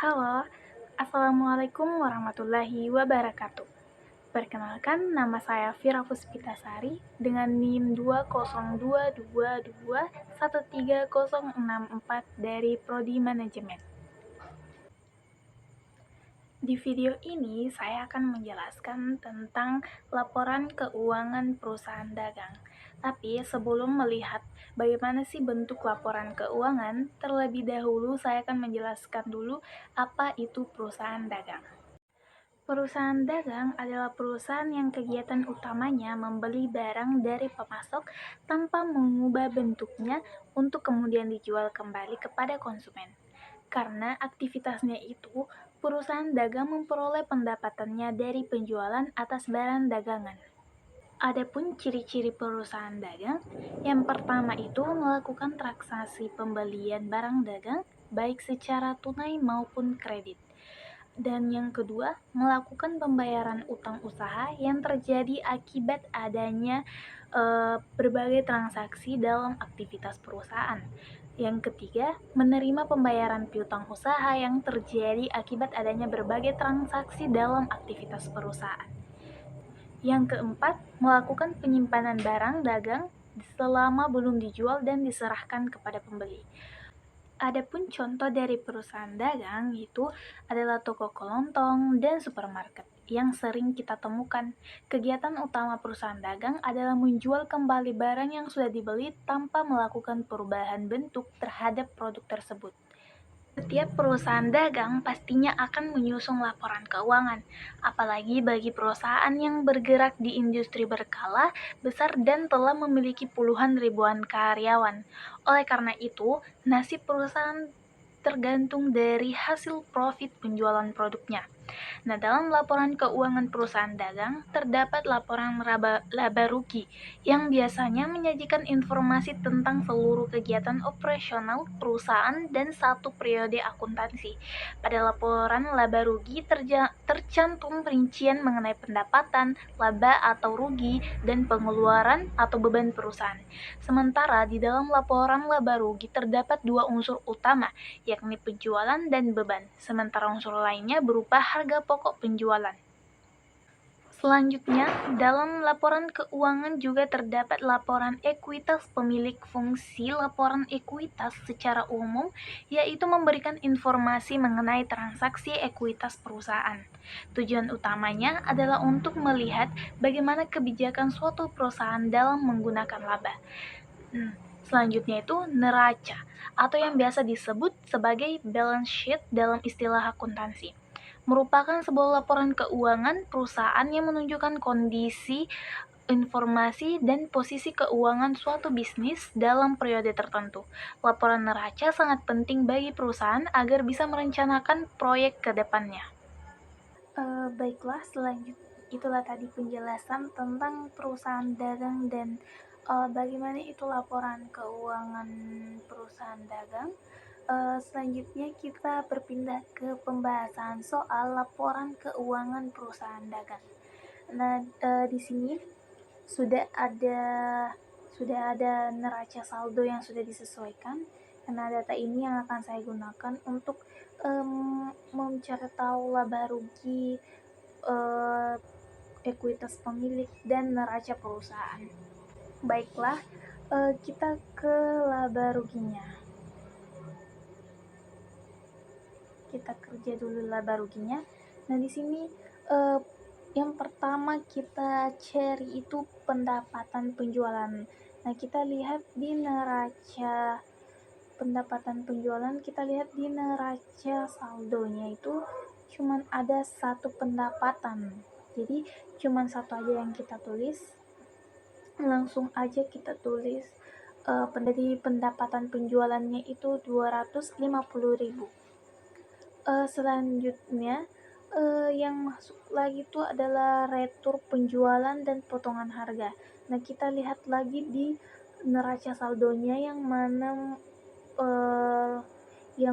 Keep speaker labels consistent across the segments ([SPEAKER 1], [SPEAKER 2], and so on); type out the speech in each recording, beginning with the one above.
[SPEAKER 1] Halo, Assalamualaikum warahmatullahi wabarakatuh. Perkenalkan, nama saya Vira Puspitasari dengan NIM 20222136064 dari Prodi Manajemen. Di video ini, saya akan menjelaskan tentang laporan keuangan perusahaan dagang. Tapi sebelum melihat bagaimana sih bentuk laporan keuangan, terlebih dahulu saya akan menjelaskan dulu apa itu perusahaan dagang. Perusahaan dagang adalah perusahaan yang kegiatan utamanya membeli barang dari pemasok tanpa mengubah bentuknya untuk kemudian dijual kembali kepada konsumen. Karena aktivitasnya itu, perusahaan dagang memperoleh pendapatannya dari penjualan atas barang dagangan. Adapun ciri-ciri perusahaan dagang, yang pertama itu melakukan transaksi pembelian barang dagang baik secara tunai maupun kredit. Dan yang kedua, melakukan pembayaran utang usaha yang terjadi akibat adanya berbagai transaksi dalam aktivitas perusahaan. Yang ketiga, menerima pembayaran piutang usaha yang terjadi akibat adanya berbagai transaksi dalam aktivitas perusahaan. Yang keempat, melakukan penyimpanan barang dagang selama belum dijual dan diserahkan kepada pembeli. Adapun contoh dari perusahaan dagang itu adalah toko kelontong dan supermarket yang sering kita temukan. Kegiatan utama perusahaan dagang adalah menjual kembali barang yang sudah dibeli tanpa melakukan perubahan bentuk terhadap produk tersebut. Setiap perusahaan dagang pastinya akan menyusun laporan keuangan, apalagi bagi perusahaan yang bergerak di industri berskala besar dan telah memiliki puluhan ribuan karyawan. Oleh karena itu, nasib perusahaan tergantung dari hasil profit penjualan produknya. Nah, dalam laporan keuangan perusahaan dagang, terdapat laporan laba rugi yang biasanya menyajikan informasi tentang seluruh kegiatan operasional perusahaan dan satu periode akuntansi. Pada laporan laba rugi tercantum rincian mengenai pendapatan, laba atau rugi, dan pengeluaran atau beban perusahaan. Sementara di dalam laporan laba rugi terdapat dua unsur utama, yakni penjualan dan beban, sementara unsur lainnya berupa harga pokok penjualan. Selanjutnya, dalam laporan keuangan juga terdapat laporan ekuitas pemilik. Fungsi laporan ekuitas secara umum yaitu memberikan informasi mengenai transaksi ekuitas perusahaan. Tujuan utamanya adalah untuk melihat bagaimana kebijakan suatu perusahaan dalam menggunakan laba. Selanjutnya itu neraca, atau yang biasa disebut sebagai balance sheet dalam istilah akuntansi. Merupakan sebuah laporan keuangan perusahaan yang menunjukkan kondisi, informasi, dan posisi keuangan suatu bisnis dalam periode tertentu. Laporan neraca sangat penting bagi perusahaan agar bisa merencanakan proyek ke depannya. Baiklah, selanjutnya itulah tadi penjelasan tentang perusahaan dagang dan bagaimana itu laporan keuangan perusahaan dagang. Selanjutnya kita berpindah ke pembahasan soal laporan keuangan perusahaan dagang. Nah, di sini sudah ada neraca saldo yang sudah disesuaikan. Karena data ini yang akan saya gunakan untuk mencari tahu laba rugi, ekuitas pemilik, dan neraca perusahaan. Baiklah, kita ke laba ruginya. Kita kerja dulu laba ruginya. Nah, di sini yang pertama kita cari itu pendapatan penjualan. Nah, kita lihat di neraca pendapatan penjualan, kita lihat di neraca saldonya itu cuman ada satu pendapatan. Jadi cuman satu aja yang kita tulis. Langsung aja kita tulis dari pendapatan penjualannya itu 250.000. Selanjutnya yang masuk lagi itu adalah retur penjualan dan potongan harga. Nah, kita lihat lagi di neraca saldonya yang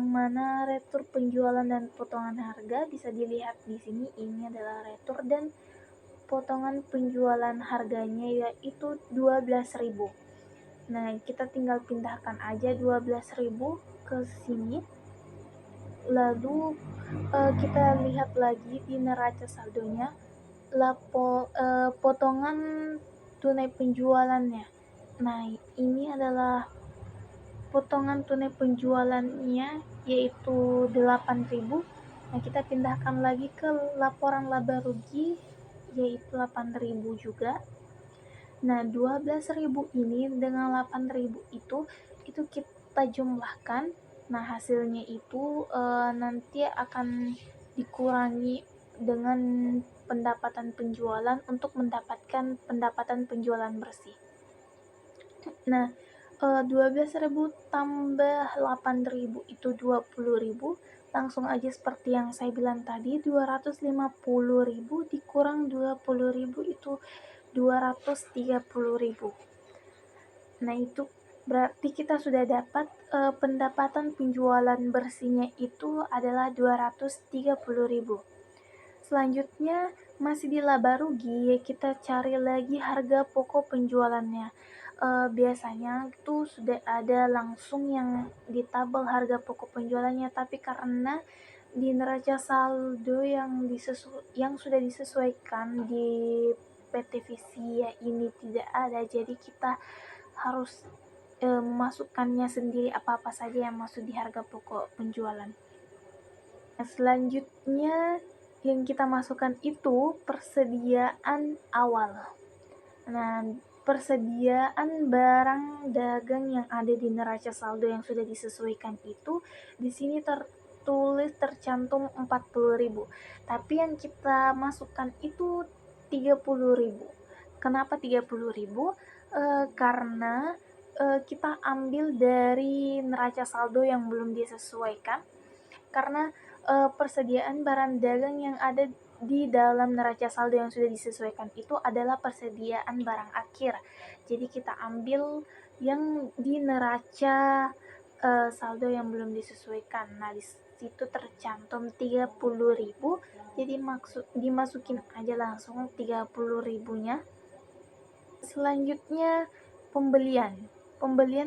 [SPEAKER 1] mana retur penjualan dan potongan harga bisa dilihat di sini. Ini adalah retur dan potongan penjualan harganya yaitu 12.000. Nah, kita tinggal pindahkan aja 12.000 ke sini. Lalu kita lihat lagi di neraca saldonya potongan tunai penjualannya. Nah, ini adalah potongan tunai penjualannya, yaitu 8.000. Nah, kita pindahkan lagi ke laporan laba rugi, yaitu 8.000 juga. Nah, 12.000 ini dengan 8.000 itu kita jumlahkan. Nah, hasilnya itu nanti akan dikurangi dengan pendapatan penjualan untuk mendapatkan pendapatan penjualan bersih. Nah, 12.000 tambah 8.000 itu 20.000. Langsung aja seperti yang saya bilang tadi, 250.000 dikurang 20.000 itu 230.000. Nah, itu berarti kita sudah dapat pendapatan penjualan bersihnya itu adalah 230.000. Selanjutnya masih di laba rugi, kita cari lagi harga pokok penjualannya. Biasanya itu sudah ada langsung yang di tabel harga pokok penjualannya, tapi karena di neraca saldo yang sudah disesuaikan di PT Visia ini tidak ada, jadi kita harus memasukkannya sendiri apa-apa saja yang masuk di harga pokok penjualan. Nah, selanjutnya yang kita masukkan itu persediaan awal. Nah, persediaan barang dagang yang ada di neraca saldo yang sudah disesuaikan itu di sini tercantum 40.000. Tapi yang kita masukkan itu 30.000. Kenapa 30.000? Karena kita ambil dari neraca saldo yang belum disesuaikan, karena persediaan barang dagang yang ada di dalam neraca saldo yang sudah disesuaikan itu adalah persediaan barang akhir. Jadi kita ambil yang di neraca saldo yang belum disesuaikan. Nah, di situ tercantum 30.000, jadi dimasukin aja langsung 30.000-nya. Selanjutnya pembelian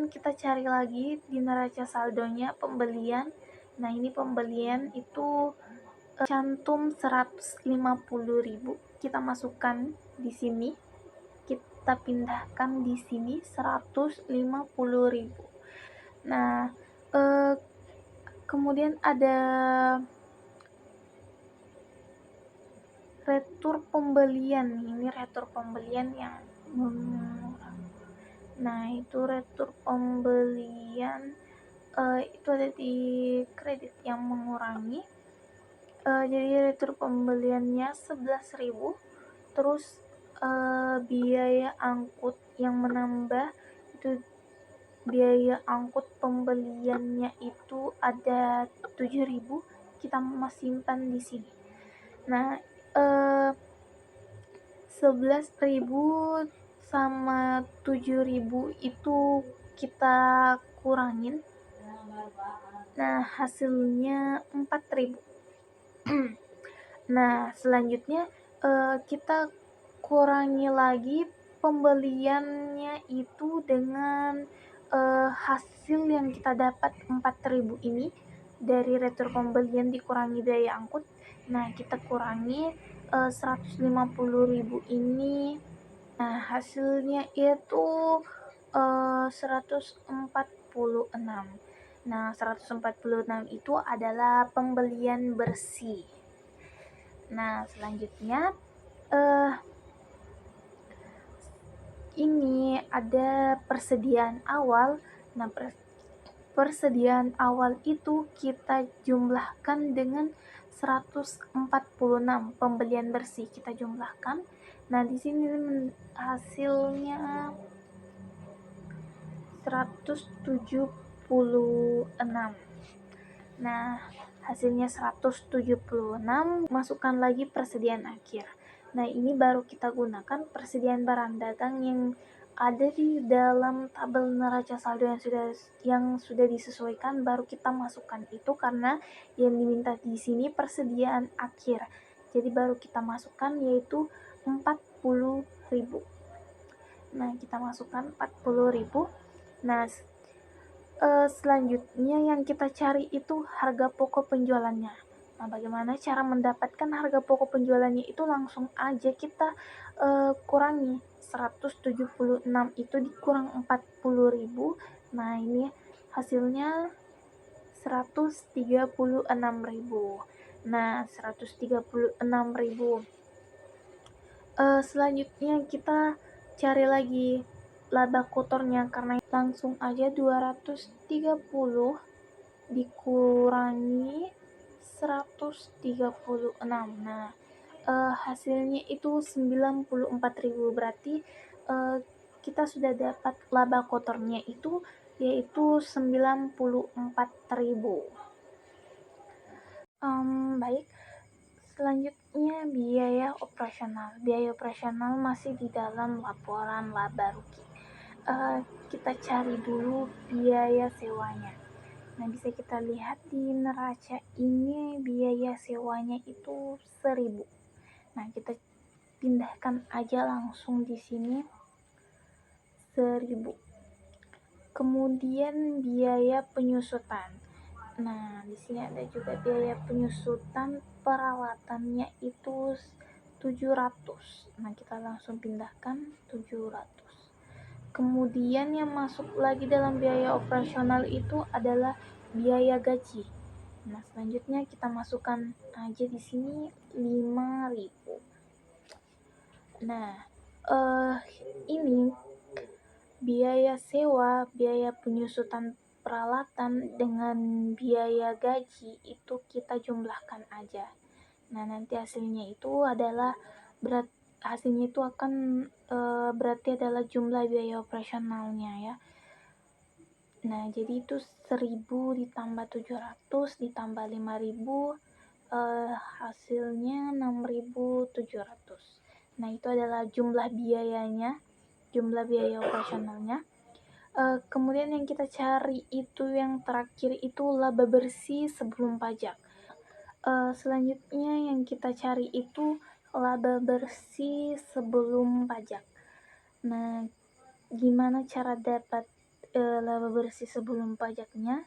[SPEAKER 1] kita cari lagi di neraca saldonya pembelian. Nah, ini pembelian itu cantum 150.000. Kita masukkan di sini. Kita pindahkan di sini 150.000. Nah, kemudian ada retur pembelian. Ini retur pembelian yang Nah, itu retur pembelian itu ada di kredit yang mengurangi. Jadi retur pembeliannya 11.000. Terus biaya angkut yang menambah itu, biaya angkut pembeliannya itu ada 7.000. Kita simpan di sini. Nah, 11.000 sama 7.000 itu kita kurangin. Nah, hasilnya 4.000. Nah, selanjutnya kita kurangi lagi pembeliannya itu dengan hasil yang kita dapat 4.000 ini dari retur pembelian dikurangi biaya angkut. Nah, kita kurangi 150.000 ini. Nah, hasilnya itu 146. Nah, 146 itu adalah pembelian bersih. Nah, selanjutnya ini ada persediaan awal. Nah, persediaan awal itu kita jumlahkan dengan 146 pembelian bersih kita jumlahkan. Nah, di sini hasilnya 176. Nah, hasilnya 176, masukkan lagi persediaan akhir. Nah, ini baru kita gunakan persediaan barang dagang yang ada di dalam tabel neraca saldo yang sudah disesuaikan, baru kita masukkan itu karena yang diminta di sini persediaan akhir. Jadi baru kita masukkan, yaitu 40.000. Nah, kita masukkan 40.000. Nah, Selanjutnya yang kita cari itu harga pokok penjualannya. Nah, bagaimana cara mendapatkan harga pokok penjualannya itu langsung aja kita kurangi 176 itu dikurang 40.000. Nah, ini hasilnya 136.000. Nah, 136.000. Selanjutnya kita cari lagi laba kotornya, karena langsung aja 230 dikurangi 136. Nah, hasilnya itu 94.000. Berarti kita sudah dapat laba kotornya itu yaitu 94.000. Baik, selanjutnya biaya operasional. Biaya operasional masih di dalam laporan laba rugi. Kita cari dulu biaya sewanya. Nah, bisa kita lihat di neraca ini biaya sewanya itu 1.000. Nah, kita pindahkan aja langsung di sini 1.000. Kemudian biaya penyusutan. Nah, di sini ada juga biaya penyusutan, peralatannya itu 700. Nah, kita langsung pindahkan 700. Kemudian yang masuk lagi dalam biaya operasional itu adalah biaya gaji. Nah, selanjutnya kita masukkan aja di sini 5.000. Nah, ini biaya sewa, biaya penyusutan peralatan dengan biaya gaji itu kita jumlahkan aja. Nah, nanti hasilnya itu adalah hasilnya itu akan berarti adalah jumlah biaya operasionalnya ya. Nah, jadi itu 1.000 ditambah 700 ditambah 5.000, hasilnya 6.700. Nah, itu adalah jumlah biayanya, jumlah biaya operasionalnya. Kemudian yang kita cari itu yang terakhir itu laba bersih sebelum pajak. Selanjutnya yang kita cari itu laba bersih sebelum pajak. Nah, gimana cara dapat laba bersih sebelum pajaknya?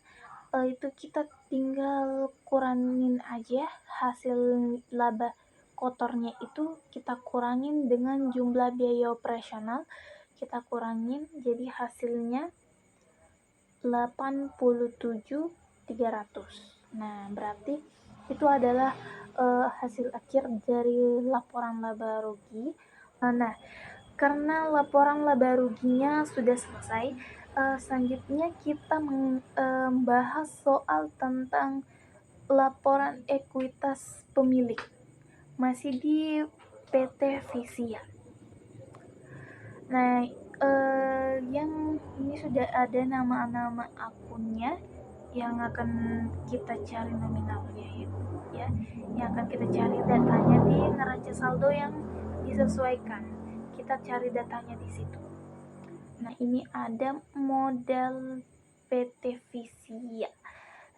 [SPEAKER 1] Itu kita tinggal kurangin aja hasil laba kotornya itu, kita kurangin dengan jumlah biaya operasional, kita kurangin jadi hasilnya 87.300. Nah, berarti itu adalah hasil akhir dari laporan laba rugi. Nah, karena laporan laba ruginya sudah selesai, selanjutnya kita membahas soal tentang laporan ekuitas pemilik, masih di PT Visia. Nah, yang ini sudah ada nama-nama akunnya yang akan kita cari nominalnya ya, yang akan kita cari datanya di neraca saldo yang disesuaikan. Kita cari datanya di situ. Nah, ini ada modal PT Visia.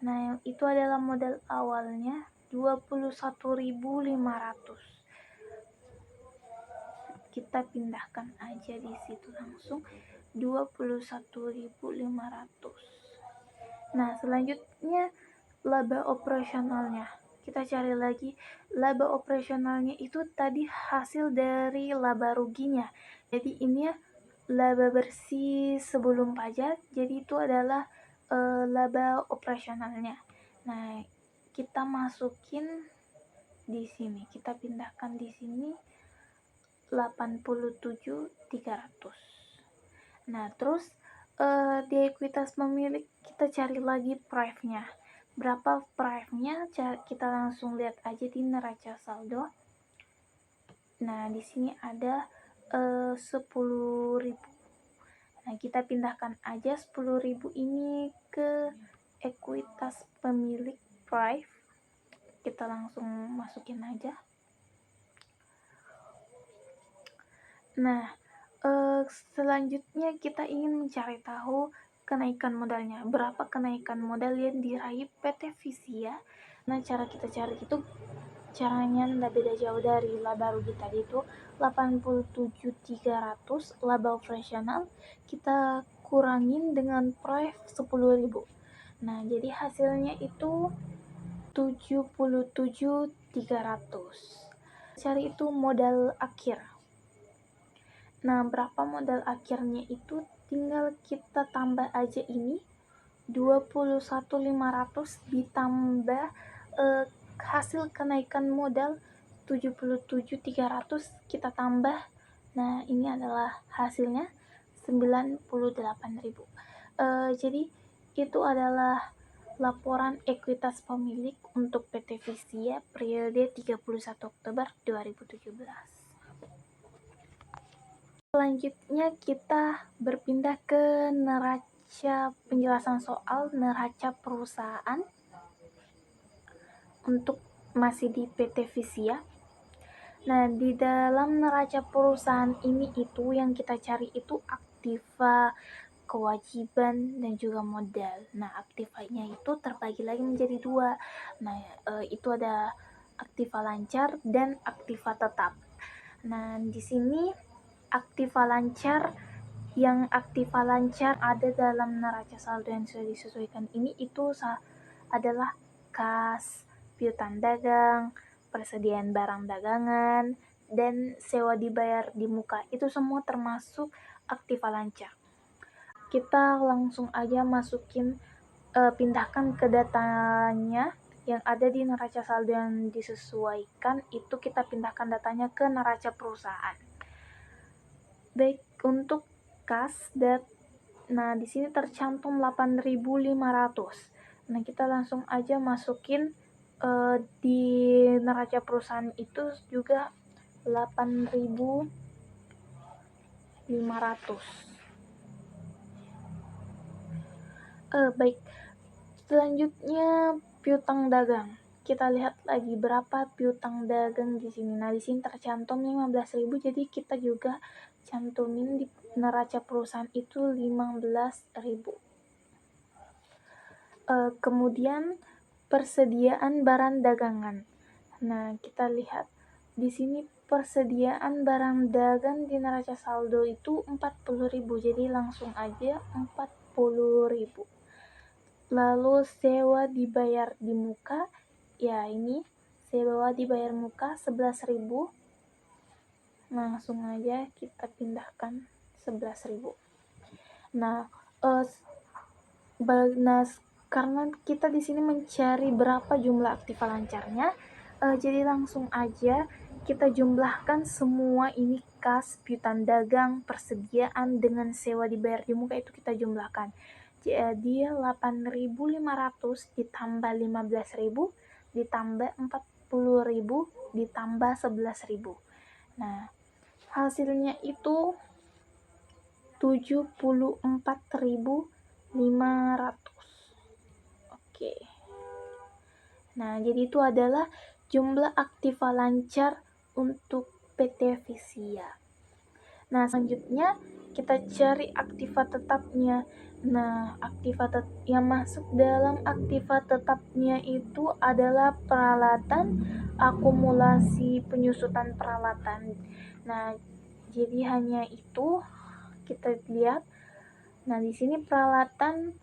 [SPEAKER 1] Nah, itu adalah modal awalnya 21.500. Kita pindahkan aja di situ langsung 21.500. Nah, selanjutnya laba operasionalnya. Kita cari lagi laba operasionalnya itu tadi hasil dari laba ruginya. Jadi ini ya laba bersih sebelum pajak, jadi itu adalah laba operasionalnya. Nah, kita masukin di sini, kita pindahkan di sini 87.300. Nah, terus di ekuitas pemilik kita cari lagi prive-nya. Berapa prive-nya? Kita langsung lihat aja di neraca saldo. Nah, di sini ada 10.000. Nah, kita pindahkan aja 10.000 ini ke ekuitas pemilik prive. Kita langsung masukin aja. Nah, selanjutnya kita ingin mencari tahu kenaikan modalnya. Berapa kenaikan modal yang diraih PT Visia? Nah, cara kita cari itu caranya tidak beda jauh dari laba rugi tadi itu 87.300 laba operasional, kita kurangin dengan proyek 10.000. Nah, jadi hasilnya itu 77.300. Cari itu modal akhir. Nah, berapa modal akhirnya itu tinggal kita tambah aja ini 21.500 ditambah hasil kenaikan modal 77.300 kita tambah. Nah, ini adalah hasilnya 98.000. Jadi itu adalah laporan ekuitas pemilik untuk PT Visia periode 31 Oktober 2017. Selanjutnya kita berpindah ke neraca penjelasan soal neraca perusahaan untuk masih di PT Visia. Nah, di dalam neraca perusahaan ini itu yang kita cari itu aktiva, kewajiban, dan juga modal. Nah, aktivanya itu terbagi lagi menjadi dua. Nah, itu ada aktiva lancar dan aktiva tetap. Nah, di sini aktiva lancar ada dalam neraca saldo yang sudah disesuaikan ini itu adalah kas, piutang dagang, persediaan barang dagangan, dan sewa dibayar di muka. Itu semua termasuk aktiva lancar. Kita langsung aja pindahkan ke datanya yang ada di neraca saldo yang disesuaikan, itu kita pindahkan datanya ke neraca perusahaan. Baik, untuk kas nah di sini tercantum 8.500. Nah, kita langsung aja masukin di neraca perusahaan itu juga 8.500. Baik, selanjutnya piutang dagang. Kita lihat lagi berapa piutang dagang di sini. Nah, di sini tercantum 15.000, jadi kita juga cantumin di neraca perusahaan itu 15.000. Kemudian persediaan barang dagangan. Nah, kita lihat di sini persediaan barang dagang di neraca saldo itu 40.000, jadi langsung aja 40.000. Lalu sewa dibayar di muka, ya ini sewa dibayar muka 11.000. Langsung aja kita pindahkan 11.000. Nah, karena kita di sini mencari berapa jumlah aktiva lancarnya, jadi langsung aja kita jumlahkan semua ini, kas, piutang dagang, persediaan dengan sewa dibayar di muka itu kita jumlahkan. Jadi 8.500 ditambah 15.000 ditambah 40.000 ditambah 11.000. Nah, hasilnya itu 74.500. Oke. Nah, jadi itu adalah jumlah aktiva lancar untuk PT Visia. Nah, selanjutnya kita cari aktiva tetapnya. Nah, yang masuk dalam aktiva tetapnya itu adalah peralatan, akumulasi penyusutan peralatan. Nah, jadi hanya itu kita lihat. Nah, di sini peralatan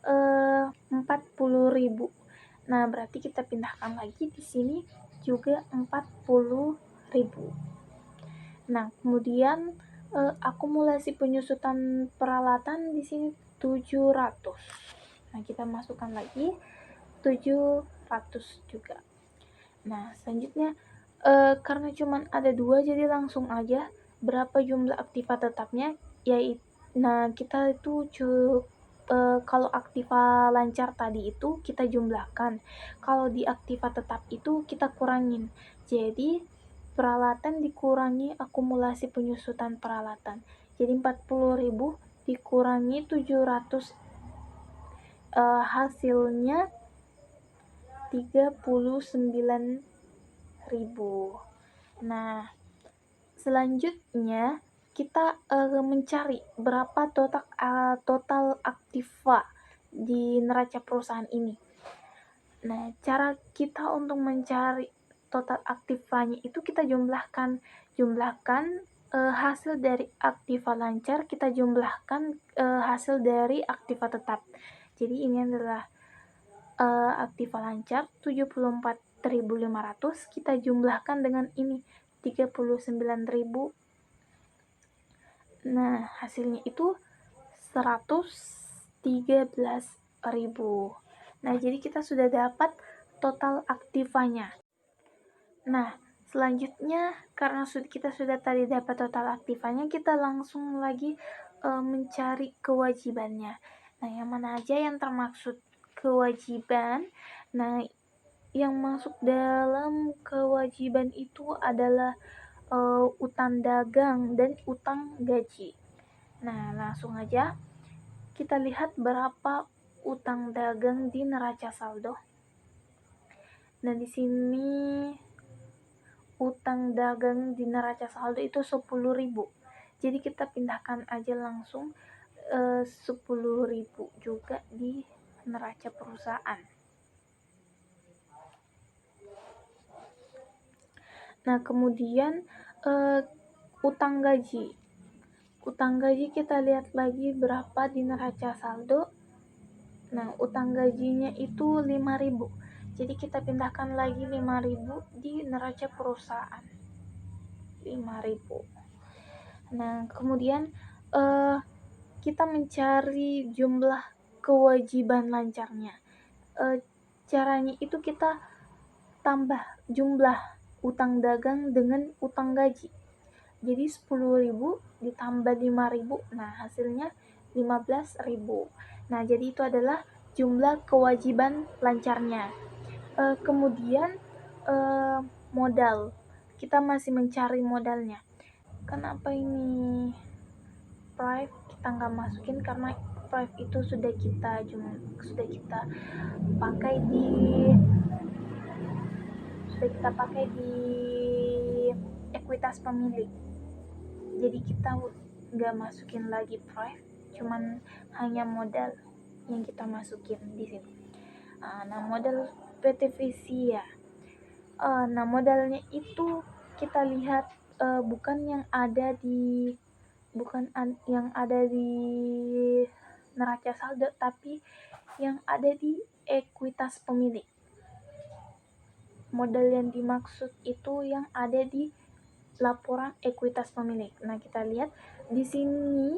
[SPEAKER 1] 40.000. Nah, berarti kita pindahkan lagi di sini juga 40.000. Nah, kemudian akumulasi penyusutan peralatan di sini 700. Nah, kita masukkan lagi 700 juga. Nah, selanjutnya karena cuma ada dua, jadi langsung aja berapa jumlah aktiva tetapnya, yaitu kita itu kalau aktiva lancar tadi itu kita jumlahkan, kalau di aktiva tetap itu kita kurangin. Jadi peralatan dikurangi akumulasi penyusutan peralatan. Jadi 40.000 dikurangi 700, hasilnya 39.000. Nah, selanjutnya kita mencari berapa total aktiva di neraca perusahaan ini. Nah, cara kita untuk mencari total aktivanya itu kita jumlahkan hasil dari aktiva lancar kita jumlahkan hasil dari aktiva tetap. Jadi ini adalah aktiva lancar 74.500 kita jumlahkan dengan ini 39.000. Nah, hasilnya itu 113.000. Nah, jadi kita sudah dapat total aktivanya. Nah, selanjutnya karena kita sudah tadi dapat total aktivanya, kita langsung lagi mencari kewajibannya. Nah, yang mana aja yang termaksud kewajiban? Nah, yang masuk dalam kewajiban itu adalah utang dagang dan utang gaji. Nah, langsung aja kita lihat berapa utang dagang di neraca saldo. Nah, di sini utang dagang di neraca saldo itu 10.000. Jadi kita pindahkan aja langsung 10.000 juga di neraca perusahaan. Nah, kemudian utang gaji. Utang gaji kita lihat lagi berapa di neraca saldo. Nah, utang gajinya itu 5.000. Jadi kita pindahkan lagi 5.000 di neraca perusahaan. 5.000. Nah, kemudian kita mencari jumlah kewajiban lancarnya. Caranya itu kita tambah jumlah utang dagang dengan utang gaji. Jadi 10.000 ditambah 5.000, nah hasilnya 15.000. Nah, jadi itu adalah jumlah kewajiban lancarnya. Kemudian modal. Kita masih mencari modalnya. Kenapa ini price kita nggak masukin? Karena price itu sudah kita pakai di ekuitas pemilik. Jadi kita nggak masukin lagi price, cuman hanya modal yang kita masukin di sini. Nah, modal PT Visia. Nah, modalnya itu kita lihat bukan yang ada di neraca saldo, tapi yang ada di ekuitas pemilik. Modal yang dimaksud itu yang ada di laporan ekuitas pemilik. Nah, kita lihat di sini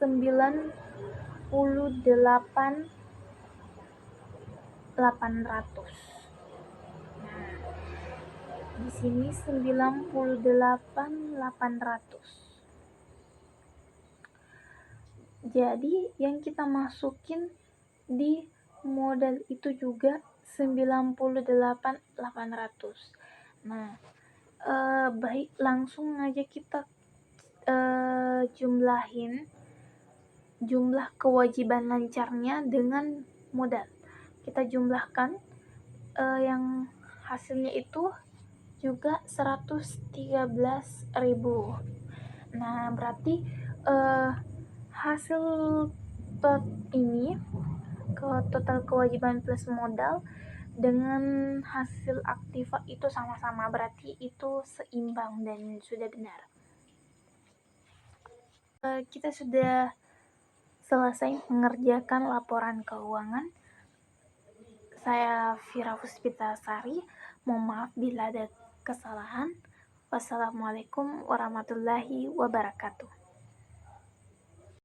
[SPEAKER 1] 98.800. Nah, di sini 98.800. Jadi yang kita masukin di modal itu juga 98.800. Nah, baik langsung aja kita jumlahin jumlah kewajiban lancarnya dengan modal. Kita jumlahkan yang hasilnya itu juga 113.000. Nah, berarti hasil ini total kewajiban plus modal dengan hasil aktiva itu sama-sama, berarti itu seimbang dan sudah benar. Kita sudah selesai mengerjakan laporan keuangan. Saya Vira Puspitasari, mohon maaf bila ada kesalahan. Wassalamualaikum warahmatullahi wabarakatuh.